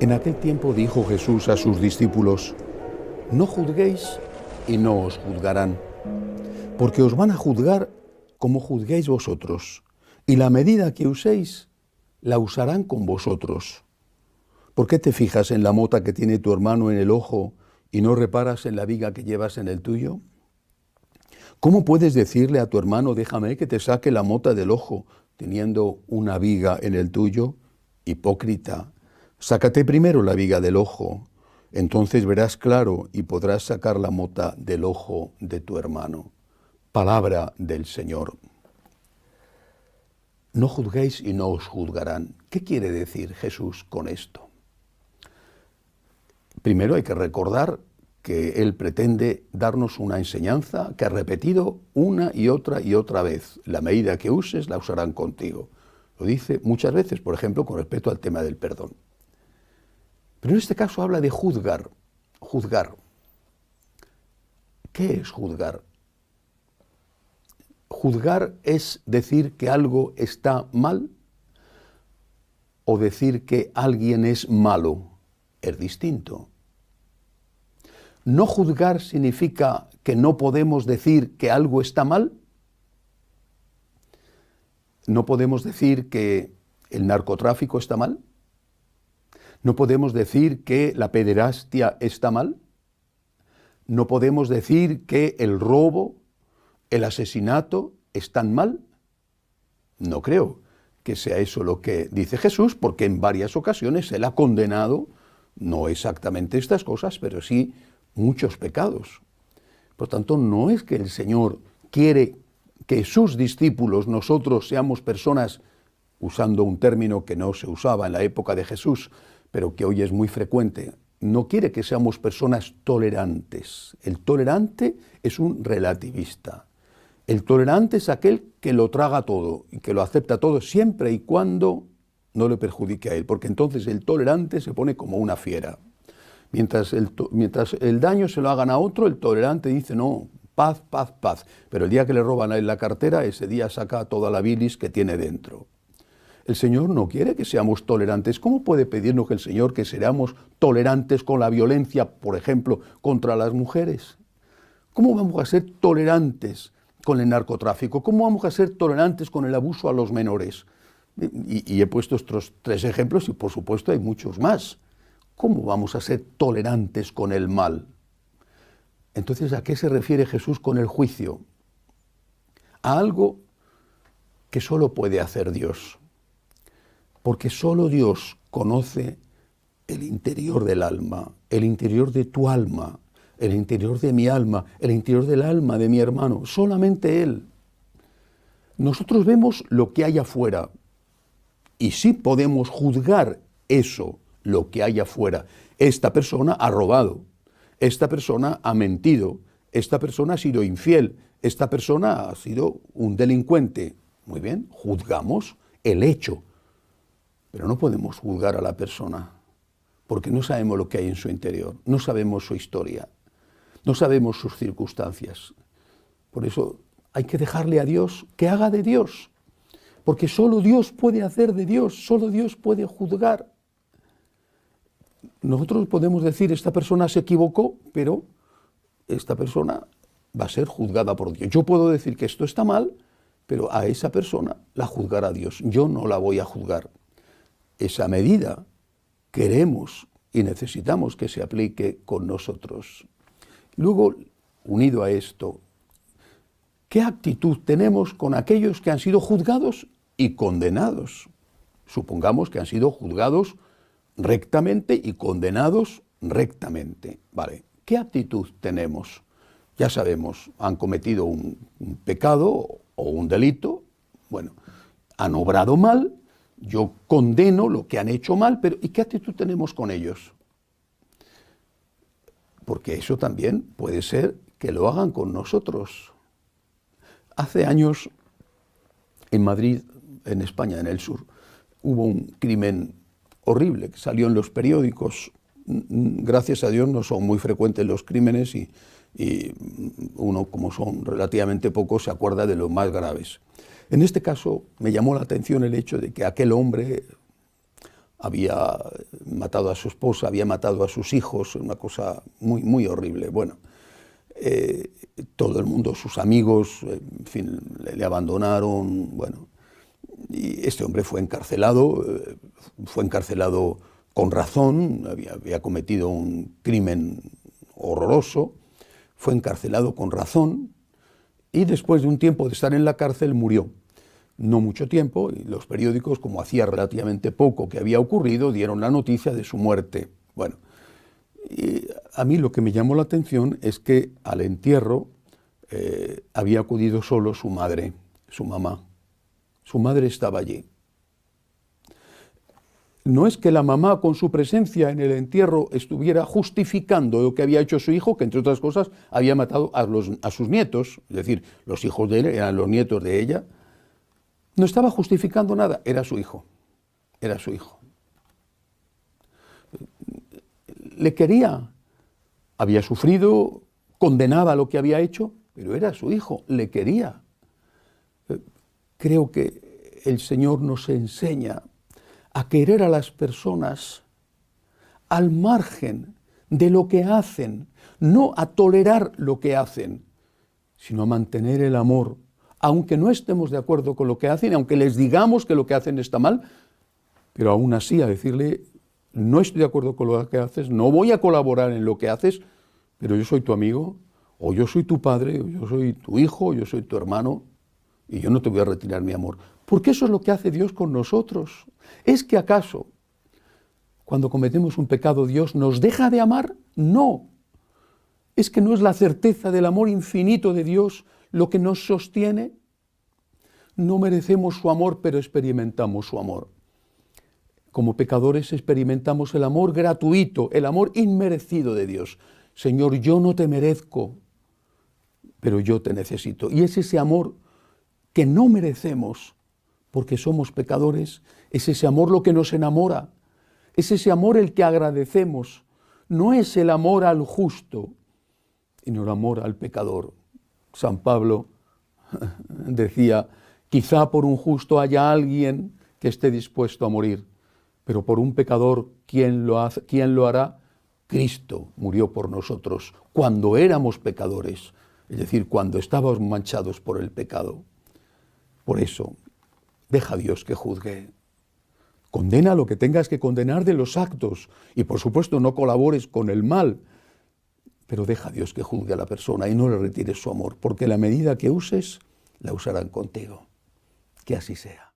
En aquel tiempo dijo Jesús a sus discípulos: no juzguéis y no os juzgarán, porque os van a juzgar como juzguéis vosotros, y la medida que uséis la usarán con vosotros. ¿Por qué te fijas en la mota que tiene tu hermano en el ojo y no reparas en la viga que llevas en el tuyo? ¿Cómo puedes decirle a tu hermano: déjame que te saque la mota del ojo, teniendo una viga en el tuyo? Hipócrita, sácate primero la viga del ojo, entonces verás claro y podrás sacar la mota del ojo de tu hermano. Palabra del Señor. No juzguéis y no os juzgarán. ¿Qué quiere decir Jesús con esto? Primero hay que recordar que Él pretende darnos una enseñanza que ha repetido una y otra vez. La medida que uses la usarán contigo. Lo dice muchas veces, por ejemplo, con respecto al tema del perdón. Pero en este caso habla de juzgar. Juzgar. ¿Qué es juzgar? Juzgar es decir que algo está mal o decir que alguien es malo. Es distinto. No juzgar significa que no podemos decir que algo está mal. No podemos decir que el narcotráfico está mal. No podemos decir que la pederastia está mal. No podemos decir que el robo, el asesinato están mal. No creo que sea eso lo que dice Jesús, porque en varias ocasiones Él ha condenado, no exactamente estas cosas, pero sí muchos pecados. Por tanto, no es que el Señor quiere que sus discípulos, nosotros, seamos personas, usando un término que no se usaba en la época de Jesús, pero que hoy es muy frecuente, no quiere que seamos personas tolerantes. El tolerante es un relativista. El tolerante es aquel que lo traga todo y que lo acepta todo siempre y cuando no le perjudique a él, porque entonces el tolerante se pone como una fiera. Mientras el daño se lo hagan a otro, el tolerante dice no, paz, paz, paz. Pero el día que le roban a él la cartera, ese día saca toda la bilis que tiene dentro. El Señor no quiere que seamos tolerantes. ¿Cómo puede pedirnos el Señor que seamos tolerantes con la violencia, por ejemplo, contra las mujeres? ¿Cómo vamos a ser tolerantes con el narcotráfico? ¿Cómo vamos a ser tolerantes con el abuso a los menores? Y he puesto estos 3 ejemplos y por supuesto hay muchos más. ¿Cómo vamos a ser tolerantes con el mal? Entonces, ¿a qué se refiere Jesús con el juicio? A algo que solo puede hacer Dios. Porque solo Dios conoce el interior del alma, el interior de tu alma, el interior de mi alma, el interior del alma de mi hermano. Solamente Él. Nosotros vemos lo que hay afuera y sí podemos juzgar eso, lo que hay afuera. Esta persona ha robado, esta persona ha mentido, esta persona ha sido infiel, esta persona ha sido un delincuente. Muy bien, juzgamos el hecho. Pero no podemos juzgar a la persona, porque no sabemos lo que hay en su interior, no sabemos su historia, no sabemos sus circunstancias. Por eso hay que dejarle a Dios que haga de Dios, porque solo Dios puede hacer de Dios, solo Dios puede juzgar. Nosotros podemos decir, esta persona se equivocó, pero esta persona va a ser juzgada por Dios. Yo puedo decir que esto está mal, pero a esa persona la juzgará Dios. Yo no la voy a juzgar. Esa medida queremos y necesitamos que se aplique con nosotros. Luego, unido a esto, ¿qué actitud tenemos con aquellos que han sido juzgados y condenados? Supongamos que han sido juzgados rectamente y condenados rectamente. Vale, ¿qué actitud tenemos? Ya sabemos, han cometido un pecado o un delito, bueno, han obrado mal. Yo condeno lo que han hecho mal, pero ¿y qué actitud tenemos con ellos? Porque eso también puede ser que lo hagan con nosotros. Hace años, en Madrid, en España, en el sur, hubo un crimen horrible que salió en los periódicos. Gracias a Dios no son muy frecuentes los crímenes y y uno, como son relativamente pocos, se acuerda de los más graves. En este caso me llamó la atención el hecho de que aquel hombre había matado a su esposa, había matado a sus hijos, una cosa muy, muy horrible. Bueno, todo el mundo, sus amigos, en fin, le abandonaron, bueno, y este hombre fue encarcelado con razón, había cometido un crimen horroroso, fue encarcelado con razón, y después de un tiempo de estar en la cárcel murió. No mucho tiempo, y los periódicos, como hacía relativamente poco que había ocurrido, dieron la noticia de su muerte. Bueno, y a mí lo que me llamó la atención es que al entierro había acudido solo su madre, su mamá. Su madre estaba allí. No es que la mamá con su presencia en el entierro estuviera justificando lo que había hecho su hijo, que entre otras cosas había matado a sus nietos, es decir, los hijos de él eran los nietos de ella. No estaba justificando nada, era su hijo, era su hijo. Le quería, había sufrido, condenaba lo que había hecho, pero era su hijo, le quería. Creo que el Señor nos enseña a querer a las personas al margen de lo que hacen, no a tolerar lo que hacen, sino a mantener el amor, aunque no estemos de acuerdo con lo que hacen, aunque les digamos que lo que hacen está mal, pero aún así a decirle, no estoy de acuerdo con lo que haces, no voy a colaborar en lo que haces, pero yo soy tu amigo, o yo soy tu padre, o yo soy tu hijo, o yo soy tu hermano, y yo no te voy a retirar mi amor. Porque eso es lo que hace Dios con nosotros. ¿Es que acaso cuando cometemos un pecado Dios nos deja de amar? No. ¿Es que no es la certeza del amor infinito de Dios lo que nos sostiene? No merecemos su amor, pero experimentamos su amor. Como pecadores experimentamos el amor gratuito, el amor inmerecido de Dios. Señor, yo no te merezco, pero yo te necesito. Y es ese amor que no merecemos, porque somos pecadores, es ese amor lo que nos enamora, es ese amor el que agradecemos, no es el amor al justo, sino el amor al pecador. San Pablo decía, quizá por un justo haya alguien que esté dispuesto a morir, pero por un pecador, ¿quién lo hará? Cristo murió por nosotros cuando éramos pecadores, es decir, cuando estábamos manchados por el pecado. Por eso, deja a Dios que juzgue. Condena lo que tengas que condenar de los actos y, por supuesto, no colabores con el mal, pero deja a Dios que juzgue a la persona y no le retires su amor, porque la medida que uses, la usarán contigo. Que así sea.